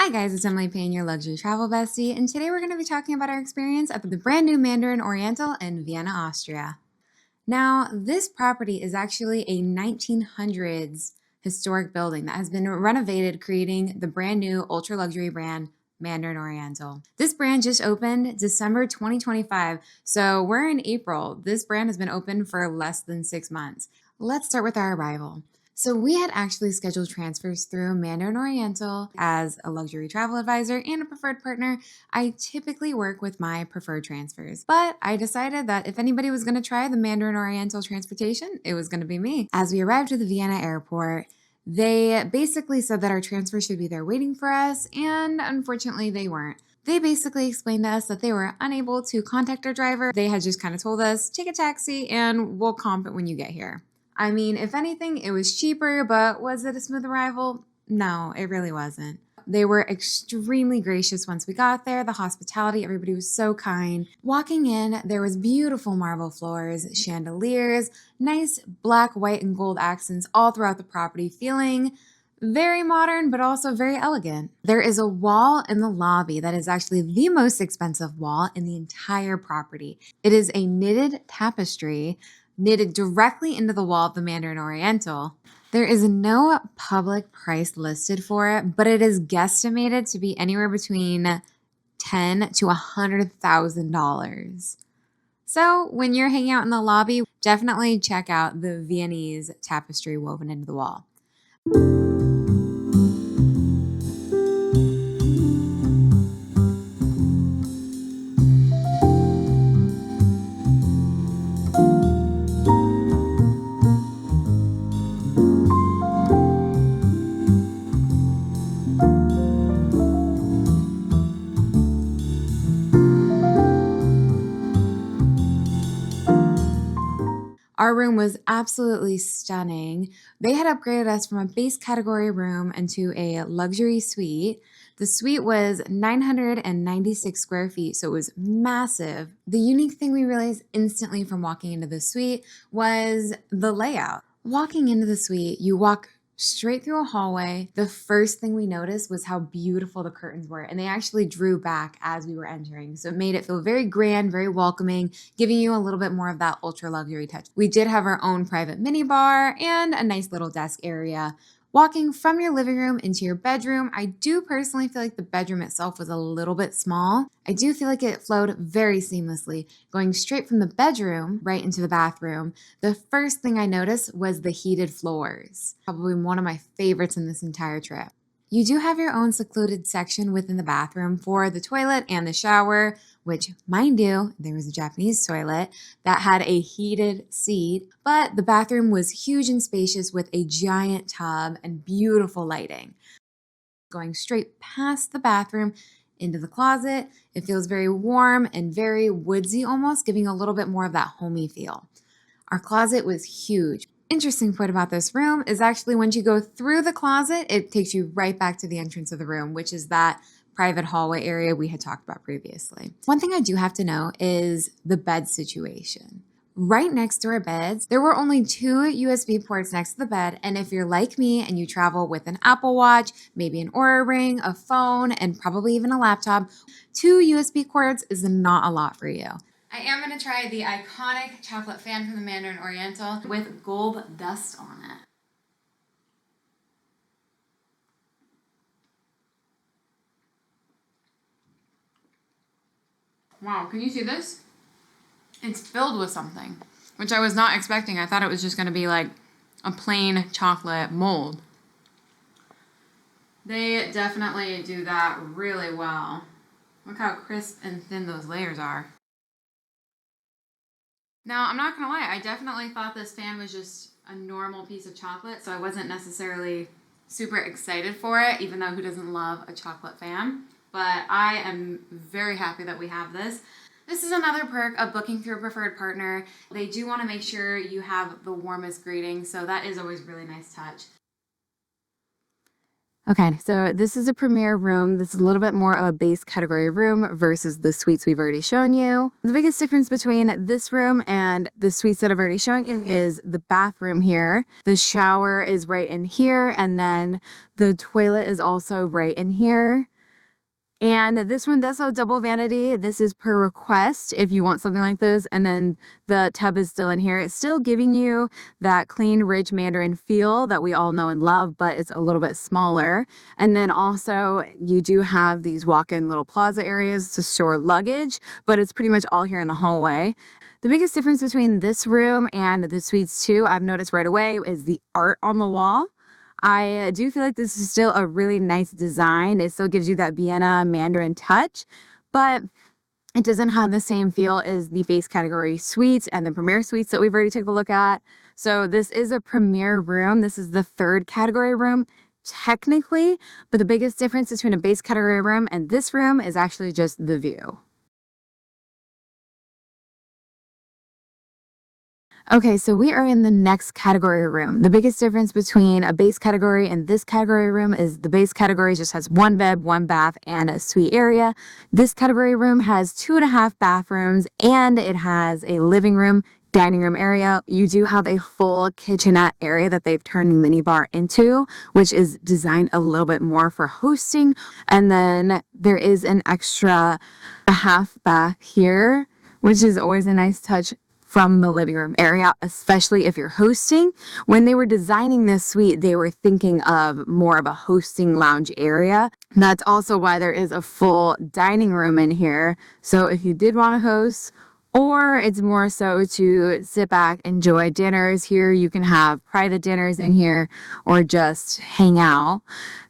Hi guys, it's Emily Payne, your luxury travel bestie, and today we're going to be talking about our experience at the brand new Mandarin Oriental in Vienna, Austria. Now, this property is actually a 1900s historic building that has been renovated, creating the brand new ultra luxury brand Mandarin Oriental. This brand just opened December 2025, so we're in April. This brand has been open for less than 6 months. Let's start with our arrival. So we had actually scheduled transfers through Mandarin Oriental. As a luxury travel advisor and a preferred partner, I typically work with my preferred transfers. But I decided that if anybody was going to try the Mandarin Oriental transportation, it was going to be me. As we arrived at the Vienna airport, they basically said that our transfer should be there waiting for us, and unfortunately they weren't. They basically explained to us that they were unable to contact our driver. They had just kind of told us, take a taxi and we'll comp it when you get here. I mean, if anything, it was cheaper, but was it a smooth arrival? No, it really wasn't. They were extremely gracious once we got there. The hospitality, everybody was so kind. Walking in, there was beautiful marble floors, chandeliers, nice black, white, and gold accents all throughout the property, feeling very modern, but also very elegant. There is a wall in the lobby that is actually the most expensive wall in the entire property. It is a knitted tapestry knitted directly into the wall of the Mandarin Oriental. There is no public price listed for it, but it is guesstimated to be anywhere between $10,000 to $100,000. So when you're hanging out in the lobby, definitely check out the Viennese tapestry woven into the wall. Our room was absolutely stunning. They had upgraded us from a base category room into a luxury suite. The suite was 996 square feet, so it was massive. The unique thing we realized instantly from walking into the suite was the layout. Walking into the suite, you walk straight through a hallway. The first thing we noticed was how beautiful the curtains were, and they actually drew back as we were entering. So it made it feel very grand, very welcoming, giving you a little bit more of that ultra luxury touch. We did have our own private mini bar and a nice little desk area. Walking from your living room into your bedroom, I do personally feel like the bedroom itself was a little bit small. I do feel like it flowed very seamlessly. Going straight from the bedroom right into the bathroom, the first thing I noticed was the heated floors. Probably one of my favorites in this entire trip. You do have your own secluded section within the bathroom for the toilet and the shower, which, mind you, there was a Japanese toilet that had a heated seat, but the bathroom was huge and spacious with a giant tub and beautiful lighting. Going straight past the bathroom into the closet, it feels very warm and very woodsy almost, giving a little bit more of that homey feel. Our closet was huge. Interesting point about this room is actually once you go through the closet, it takes you right back to the entrance of the room, which is that private hallway area we had talked about previously. One thing I do have to know is the bed situation. Right next to our beds, there were only 2 USB ports next to the bed, and if you're like me and you travel with an Apple Watch, maybe an Oura Ring, a phone, and probably even a laptop, 2 USB cords is not a lot for you. I am going to try the iconic chocolate fan from the Mandarin Oriental with gold dust on it. Wow, can you see this? It's filled with something, which I was not expecting. I thought it was just going to be like a plain chocolate mold. They definitely do that really well. Look how crisp and thin those layers are. Now, I'm not going to lie, I definitely thought this fan was just a normal piece of chocolate, so I wasn't necessarily super excited for it, even though who doesn't love a chocolate fan? But I am very happy that we have this. This is another perk of booking through a preferred partner. They do want to make sure you have the warmest greeting, so that is always a really nice touch. Okay, so this is a premier room. This is a little bit more of a base category room versus the suites we've already shown you. The biggest difference between this room and the suites that I've already shown you is the bathroom here. The shower is right in here, and then the toilet is also right in here. And this one does have double vanity. This is per request if you want something like this. And then the tub is still in here. It's still giving you that clean, rich Mandarin feel that we all know and love, but it's a little bit smaller. And then also you do have these walk-in little plaza areas to store luggage, but it's pretty much all here in the hallway. The biggest difference between this room and the suites too, I've noticed right away, is the art on the wall. I do feel like this is still a really nice design. It still gives you that Vienna Mandarin touch, but it doesn't have the same feel as the base category suites and the premier suites that we've already taken a look at. So this is a premier room. This is the third category room technically, but the biggest difference between a base category room and this room is actually just the view. Okay, so we are in the next category room. The biggest difference between a base category and this category room is the base category just has one bed, one bath, and a suite area. This category room has 2.5 bathrooms and it has a living room, dining room area. You do have a full kitchenette area that they've turned the mini bar into, which is designed a little bit more for hosting. And then there is an extra half bath here, which is always a nice touch from the living room area, especially if you're hosting. When they were designing this suite, they were thinking of more of a hosting lounge area. That's also why there is a full dining room in here. So if you did want to host, or it's more so to sit back, enjoy dinners here. You can have private dinners in here or just hang out.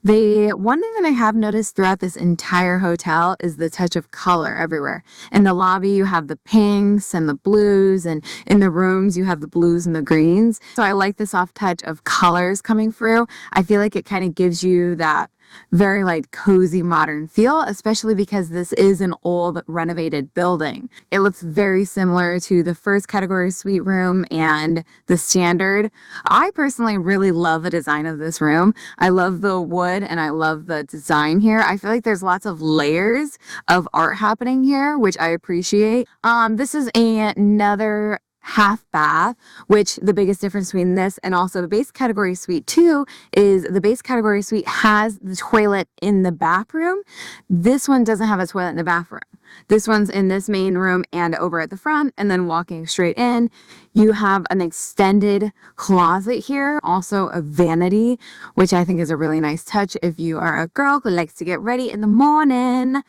One thing that I have noticed throughout this entire hotel is the touch of color everywhere. In the lobby, you have the pinks and the blues, and in the rooms, you have the blues and the greens. So I like the soft touch of colors coming through. I feel like it kind of gives you that very like cozy modern feel, especially because this is an old renovated building. It looks very similar to the first category suite room and the standard. I personally really love the design of this room. I love the wood and I love the design here. I feel like there's lots of layers of art happening here, which I appreciate. This is another half bath, which the biggest difference between this and also the base category suite 2 is the base category suite has the toilet in the bathroom. This one doesn't have a toilet in the bathroom. This one's in this main room and over at the front, and then walking straight in, you have an extended closet here, also a vanity, which I think is a really nice touch if you are a girl who likes to get ready in the morning.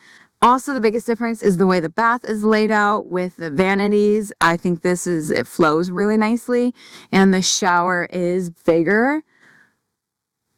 Also, the biggest difference is the way the bath is laid out with the vanities. I think it flows really nicely, and the shower is bigger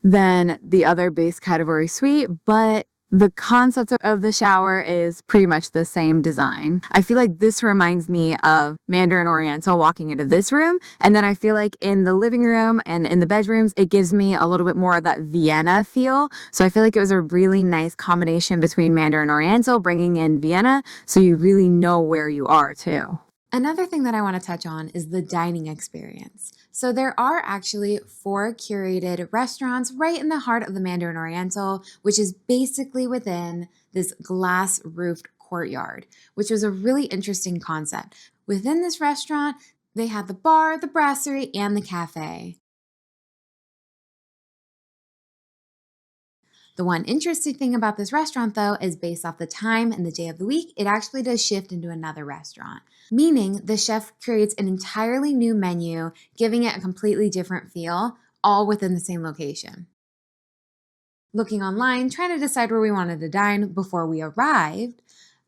than the other base category suite, but the concept of the shower is pretty much the same design. I feel like this reminds me of Mandarin Oriental walking into this room. And then I feel like in the living room and in the bedrooms, it gives me a little bit more of that Vienna feel. So I feel like it was a really nice combination between Mandarin Oriental bringing in Vienna. So you really know where you are too. Another thing that I want to touch on is the dining experience. So there are actually 4 curated restaurants right in the heart of the Mandarin Oriental, which is basically within this glass roofed courtyard, which was a really interesting concept. Within this restaurant, they had the bar, the brasserie, and the cafe. The one interesting thing about this restaurant, though, is based off the time and the day of the week, it actually does shift into another restaurant, meaning the chef creates an entirely new menu, giving it a completely different feel, all within the same location. Looking online, trying to decide where we wanted to dine before we arrived,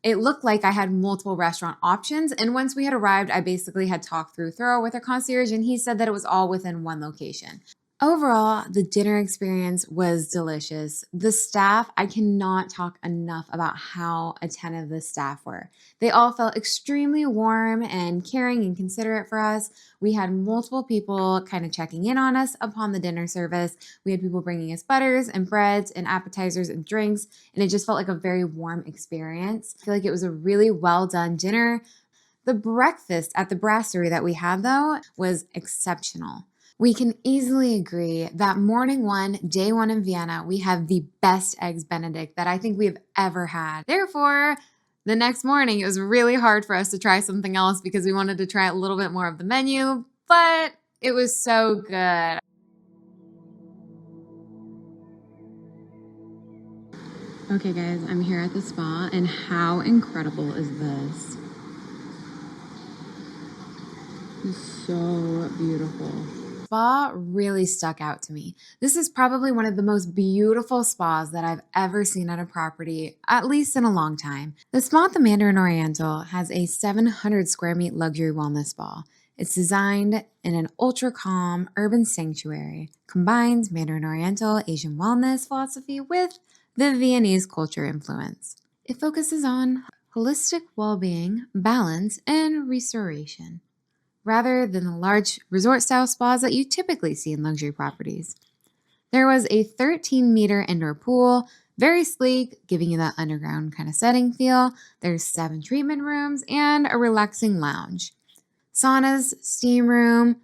it looked like I had multiple restaurant options. And once we had arrived, I basically had talked thorough with our concierge, and he said that it was all within one location. Overall, the dinner experience was delicious. The staff, I cannot talk enough about how attentive the staff were. They all felt extremely warm and caring and considerate for us. We had multiple people kind of checking in on us upon the dinner service. We had people bringing us butters and breads and appetizers and drinks, and it just felt like a very warm experience. I feel like it was a really well done dinner. The breakfast at the brasserie that we had, though, was exceptional. We can easily agree that morning one, day one in Vienna, we have the best eggs Benedict that I think we've ever had. Therefore, the next morning, it was really hard for us to try something else because we wanted to try a little bit more of the menu, but it was so good. Okay guys, I'm here at the spa and how incredible is this? It's so beautiful. Spa really stuck out to me. This is probably one of the most beautiful spas that I've ever seen at a property, at least in a long time. The spa at the Mandarin Oriental has a 700 square meter luxury wellness spa. It's designed in an ultra calm urban sanctuary, combines Mandarin Oriental Asian wellness philosophy with the Viennese culture influence. It focuses on holistic well being, balance, and restoration rather than the large resort style spas that you typically see in luxury properties. There was a 13-meter indoor pool, very sleek, giving you that underground kind of setting feel. There's 7 treatment rooms and a relaxing lounge, saunas, steam room,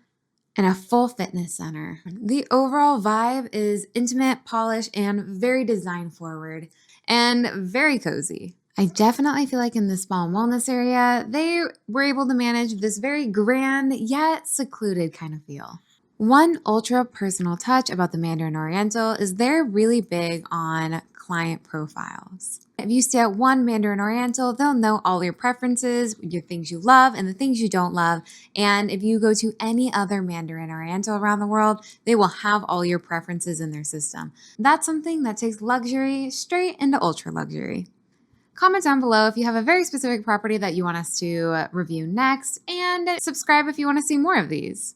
and a full fitness center. The overall vibe is intimate, polished, and very design forward and very cozy. I definitely feel like in the spa and wellness area, they were able to manage this very grand yet secluded kind of feel. One ultra personal touch about the Mandarin Oriental is they're really big on client profiles. If you stay at one Mandarin Oriental, they'll know all your preferences, your things you love, and the things you don't love. And if you go to any other Mandarin Oriental around the world, they will have all your preferences in their system. That's something that takes luxury straight into ultra luxury. Comment down below if you have a very specific property that you want us to review next, and subscribe if you want to see more of these.